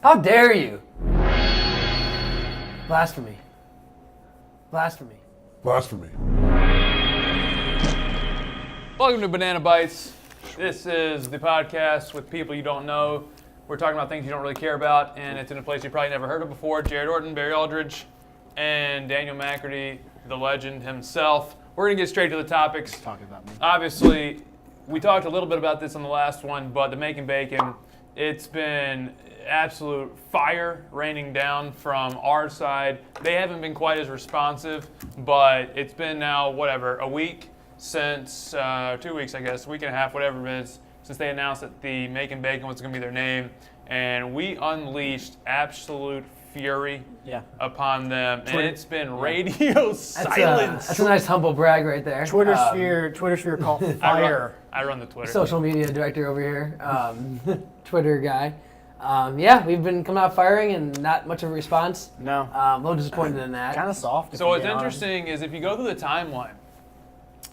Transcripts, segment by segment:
How dare you? Blasphemy. Blasphemy. Blasphemy. Welcome to Banana Bytes. This is the podcast with people you don't know. We're talking about things you don't really care about, and it's in a place you probably never heard of before. Jared Orton, Barry Aldridge, and Daniel McCurdy, the legend himself. We're going to get straight to the topics. Talking about me. Obviously, we talked a little bit about this on the last one, but the Macon Bacon, it's been absolute fire raining down from our side. They haven't been quite as responsive, but it's been now, a week since, 2 weeks, I guess, a week and a half, whatever it is, since they announced that the Macon Bacon was going to be their name. And we unleashed absolute fury upon them. And it's been radio silence. That's a nice humble brag right there. Twitter sphere called fire. I run the Twitter. Social media director over here, Twitter guy. We've been coming out firing and not much of a response. No. A little disappointed in that. Kind of soft. So what's interesting is if you go through the timeline,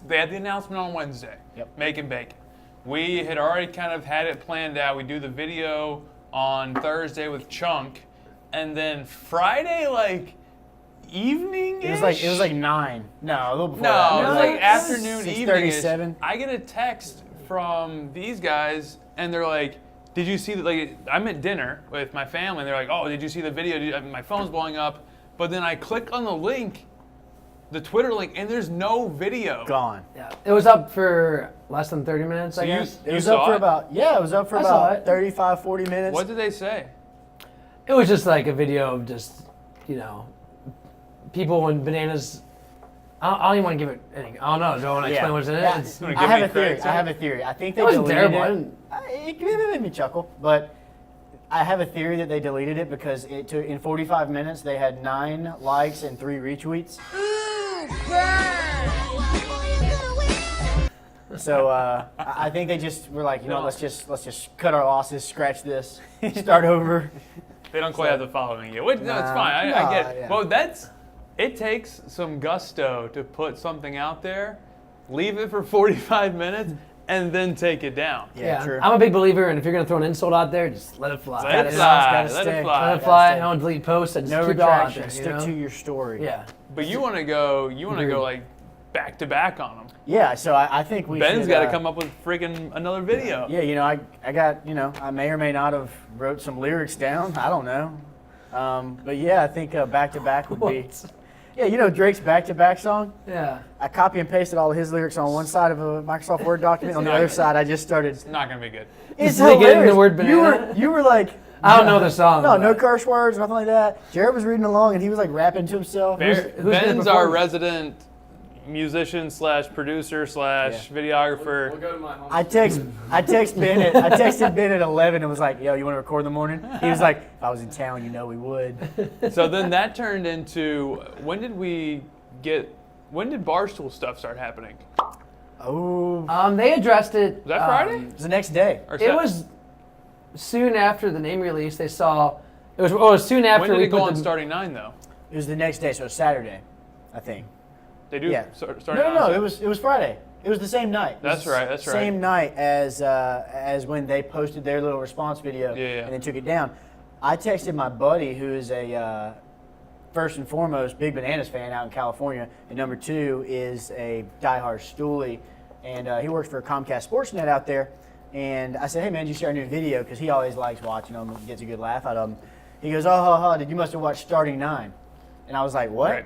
they had the announcement on Wednesday, Macon Bacon. We had already kind of had it planned out. We do the video on Thursday with Chunk, and then Friday, evening-ish? It was like 9. No, a little before No, that. it was like afternoon, evening-ish. 6:37. I get a text from these guys, and they're like, did you see that? I'm at dinner with my family, and they're like, oh, did you see the video? My phone's blowing up. But then I click on the link, the Twitter link, and there's no video. Gone. Yeah, it was up for less than 30 minutes, I guess. It was up for about 35, 40 minutes. What did they say? It was just like a video of just, people and bananas. I don't even want to give it anything. I don't know. Do I want to explain what's in it? I have a theory. I think they wasn't deleted terrible. it made me chuckle, but I have a theory that they deleted it because in 45 minutes they had 9 likes and 3 retweets. So I think they just were like, let's just cut our losses, scratch this, start over. They don't quite have the following yet. It's fine. I get it. Yeah. Well, it takes some gusto to put something out there, leave it for 45 minutes, and then take it down. Yeah, true. I'm a big believer, and if you're going to throw an insult out there, just let it fly. Let it fly. I don't delete posts. I just No keep it all out redaction. there, Stick to your story. Yeah. But you want to go back to back on them. Yeah, so I think Ben's got to come up with freaking another video. Yeah, I got, I may or may not have wrote some lyrics down. I don't know. But yeah, I think back to back would be. Yeah, Drake's back-to-back song? Yeah. I copy and pasted all of his lyrics on one side of a Microsoft Word document. On the other side, I just started. It's not going to be good. It's Did they get in hilarious. the word banana? You were like. I don't know the song. No curse words, nothing like that. Jared was reading along, and he was like rapping to himself. Ben's our resident musician / producer / videographer. We'll go to my home. I texted Ben at 11 and was like, yo, you want to record in the morning? He was like, if I was in town, we would. So then that turned into, when did Barstool stuff start happening? Oh. They addressed it. Was that Friday? It was the next day. It was soon after the name release. They saw, it was soon after. When did it go on Starting 9 though? It was the next day, so it was Saturday, I think. They do start No, it was Friday. It was the same night. That's right. Same night as when they posted their little response video and then took it down. I texted my buddy who is a first and foremost big Bananas fan out in California, and number 2 is a diehard Stoolie, and he works for Comcast Sportsnet out there. And I said, hey man, did you share a new video? Because he always likes watching them and gets a good laugh out of them. He goes, you must have watched Starting 9. And I was like, what? Right.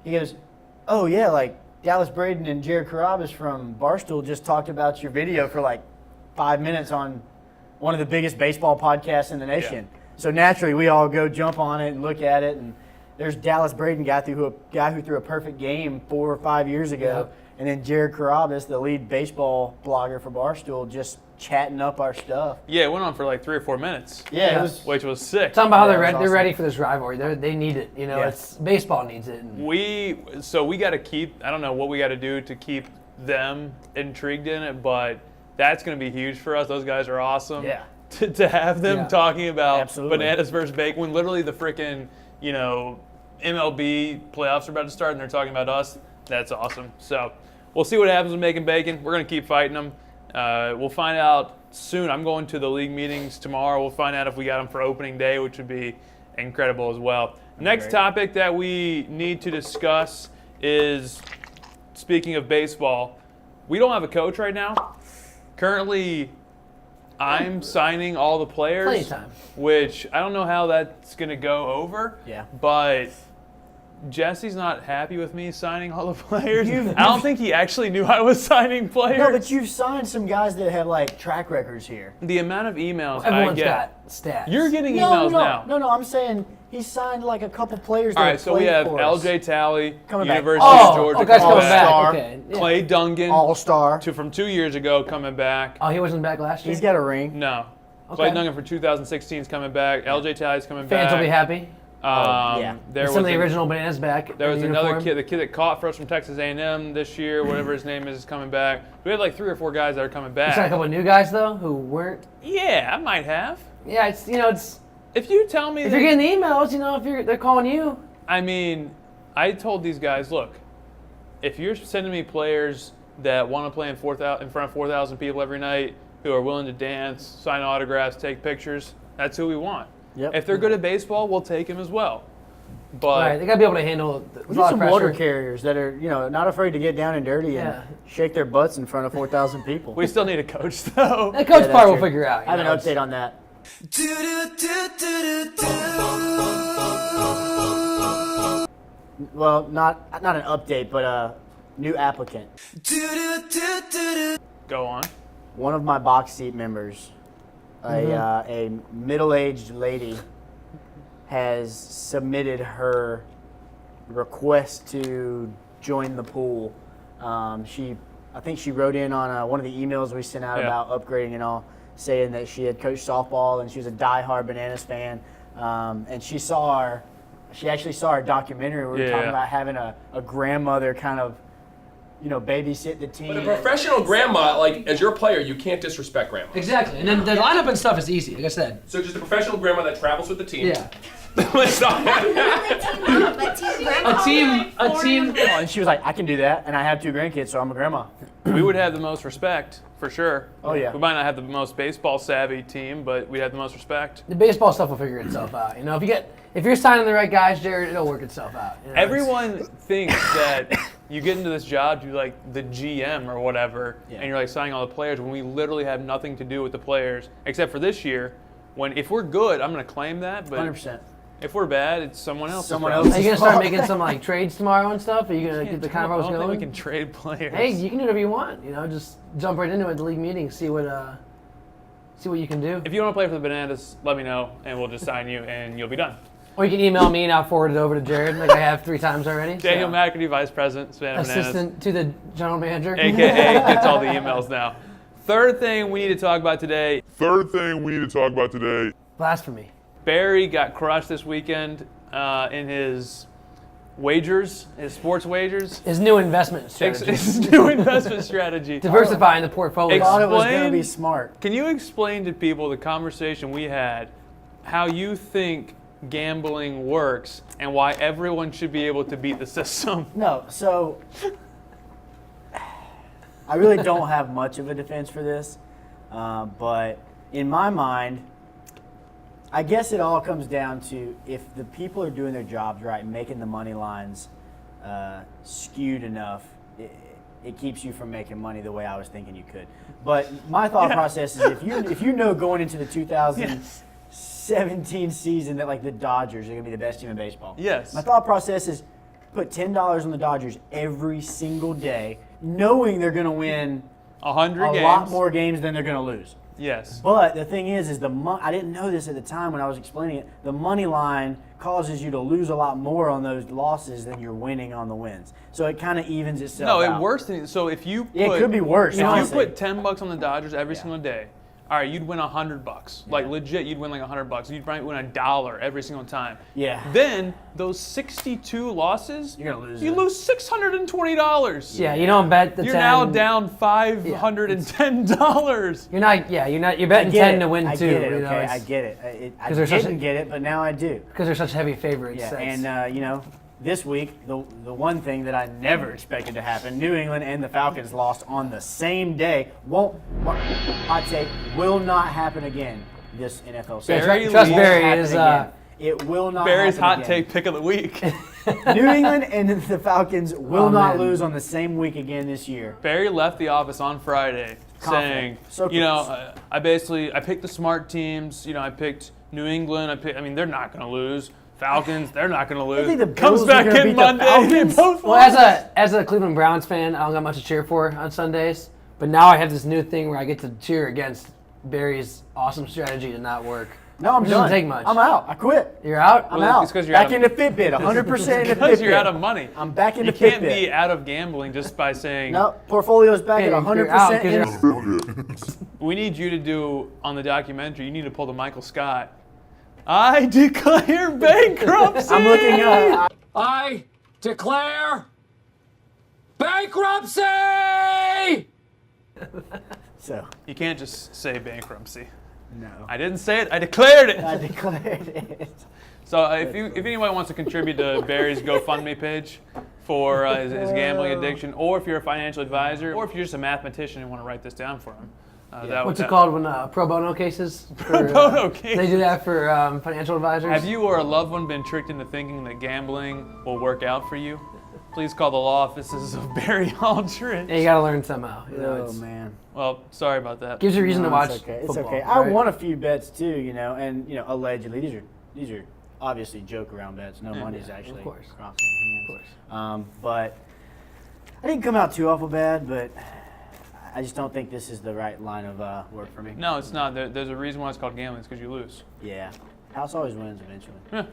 He goes, oh yeah, like Dallas Braden and Jared Carrabis from Barstool just talked about your video for 5 minutes on one of the biggest baseball podcasts in the nation. Yeah. So naturally, we all go jump on it and look at it. And there's Dallas Braden, guy who threw a perfect game 4 or 5 years ago. Yeah. And then Jared Carrabis, the lead baseball blogger for Barstool, just chatting up our stuff. Yeah, it went on for 3 or 4 minutes. Yeah, which was sick. Talking about how they're ready for this rivalry. They need it. It's baseball needs it. We got to keep. I don't know what we got to do to keep them intrigued in it, but that's going to be huge for us. Those guys are awesome. Yeah. To have them talking about Absolutely. Bananas versus Bacon when literally the freaking MLB playoffs are about to start, and they're talking about us. That's awesome. So we'll see what happens with Macon Bacon. We're going to keep fighting them. We'll find out soon. I'm going to the league meetings tomorrow. We'll find out if we got them for opening day, which would be incredible as well. Next topic that we need to discuss is, speaking of baseball, we don't have a coach right now. Currently, I'm signing all the players, Plenty of time. which I don't know how that's going to go over. Yeah. But Jesse's not happy with me signing all the players. I don't think he actually knew I was signing players. No, but you've signed some guys that have like track records here. The amount of emails Everyone's I get. got stats. You're getting emails now. No, I'm saying he signed like a couple players that All right, have so we played have for us. LJ Talley, Coming back. University Oh, of Georgia, guys coming coming back. All-star. Okay. Yeah. Clay Dungan, All-star. from 2 years ago, coming back. Oh, he wasn't back last year? He's got a ring. No. Okay. Clay Dungan for 2016 is coming back. LJ Talley's coming Fans back. will be happy. Yeah. There Some of was the original bananas back. There was in another uniform. kid, the kid that caught for us from Texas A&M this year, whatever his name is coming back. We had like 3 or 4 guys that are coming You signed a back. couple of new guys though who weren't. Yeah, I might have. Yeah, it's If you tell me if that, you're getting the emails, if they're calling you. I mean, I told these guys, look, if you're sending me players that want to play in front of 4,000 people every night, who are willing to dance, sign autographs, take pictures, that's who we want. Yep. If they're good at baseball, we'll take them as well. But All right, they gotta be able to handle. We need some water carriers that are, not afraid to get down and dirty and Yeah. shake their butts in front of 4,000 people. we still need a coach, though. The coach that's part will true. figure out. I have an update on that. Well, not an update, but a new applicant. Go on. One of my box seat members, a middle-aged lady, has submitted her request to join the pool. I think she wrote in on one of the emails we sent out Yeah. about upgrading and all, saying that she had coached softball and she was a diehard Bananas fan. And she actually saw our documentary where we were talking about having a grandmother kind of, babysit the team. But a professional grandma, like as your player, you can't disrespect grandma. Exactly, and then the lineup and stuff is easy. Like I said. So just a professional grandma that travels with the team. Yeah. Let's not- A team. Oh, and she was like, I can do that, and I have 2 grandkids, so I'm a grandma. We would have the most respect, for sure. Oh, yeah. We might not have the most baseball savvy team, but we'd have the most respect. The baseball stuff will figure itself out. If you're signing the right guys, Jared, it'll work itself out. Everyone thinks that you get into this job to be like the GM or whatever, Yeah. and you're like signing all the players when we literally have nothing to do with the players, except for this year, when if we're good, I'm going to claim that, but 100%. if we're bad, it's someone else. Someone Are else. you gonna start making some like trades tomorrow and stuff? Are you gonna get the I convos don't think we going? can trade players. Hey, you can do whatever you want. Just jump right into it at the league meeting, see what you can do. If you want to play for the Bananas, let me know, and we'll just sign you, and you'll be done. Or you can email me and I'll forward it over to Jared, like I have 3 times already. Daniel So, McAdee, Vice President, Savannah Bananas. assistant to the general manager. AKA gets all the emails now. Third thing we need to talk about today. Blasphemy. Barry got crushed this weekend in his wagers, his sports wagers. His new investment strategy. His new investment strategy. Diversifying the portfolio. Thought it was going to Explain- be smart. Can you explain to people the conversation we had, how you think gambling works, and why everyone should be able to beat the system? No, so I really don't have much of a defense for this, but in my mind, I guess it all comes down to if the people are doing their jobs right and making the money lines skewed enough, it keeps you from making money the way I was thinking you could. But my thought process is if you know going into the 2017 season that like the Dodgers are going to be the best team in baseball. Yes. My thought process is put $10 on the Dodgers every single day, knowing they're going to win 100 a games. lot more games than they're going to lose. Yes. But the thing is I didn't know this at the time when I was explaining it. The money line causes you to lose a lot more on those losses than you're winning on the wins. So it kind of evens itself No, out. it worse than so if you put, Yeah, it could be worse. If honestly. you put $10 on the Dodgers every single day, all right, you'd win $100. Like legit, you'd win like $100. You'd probably win $1 every single time. Yeah. Then those 62 losses, You're gonna lose. you lose $620. Yeah, you don't bet the 10. You're now down $510. You're not. Yeah, you're betting 10 to win I 2. Get it, You know, okay, I get it. I they're such didn't get it, but now I do. because they're such heavy favorites. Yeah, That's- and you know, this week the one thing that I never expected to happen: New England and the Falcons lost on the same day. I'd say will not happen again this NFL season. Barry trust Lee Barry Happen is. again. It will not. Barry's happen hot again. take pick of the week. New England and the Falcons will Oh, not man. lose on the same week again this year. Barry left the office on Friday saying, So you know, close. I picked the smart teams. You know, I picked New England. I mean, they're not going to lose. Falcons, they're not going to lose. think the Comes Bills are back gonna in beat the Monday. They Falcons? both Well, lost. as a Cleveland Browns fan, I don't got much to cheer for on Sundays. But now I have this new thing where I get to cheer against Barry's awesome strategy to not work. No, I'm It done. doesn't take much. I'm out. I quit. You're out. I'm Well, out. it's 'cause you're back out of- into Fitbit. 100% into Because Fitbit. you're out of money. I'm back into You can't Fitbit. be out of gambling just by saying, No, portfolio's back Hey, at you're out 100%. 'cause we need you to do on the documentary, you need to pull the Michael Scott. I declare bankruptcy. I'm looking up. I declare bankruptcy! So, You can't just say bankruptcy. no. I didn't say it. I declared it. I declared it. So if anybody wants to contribute to Barry's GoFundMe page for his gambling addiction, or if you're a financial advisor, or if you're just a mathematician and want to write this down for him, What's it called when pro bono cases? Pro bono cases. They do that for financial advisors. Have you or a loved one been tricked into thinking that gambling will work out for you? Please call the law offices of Barry Aldridge. Yeah, you got to learn somehow. You know, Oh, it's, man. Well, sorry about that. gives you a reason to No, watch it's okay. It's football. okay. I right? won a few bets too, you know, and you know, allegedly these are obviously joke around bets. No money's actually course. crossing hands. Of course. But I didn't come out too awful bad, but I just don't think this is the right line of work for me. No, it's not. There's a reason why it's called gambling. It's because you lose. Yeah, house always wins eventually.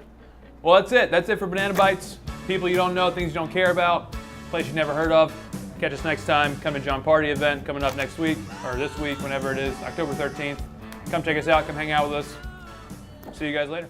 Well, that's it. That's it for Banana Bites. People you don't know, things you don't care about, place you've never heard of. Catch us next time. Come to John Party event coming up next week, or this week, whenever it is, October 13th. Come check us out. Come hang out with us. See you guys later.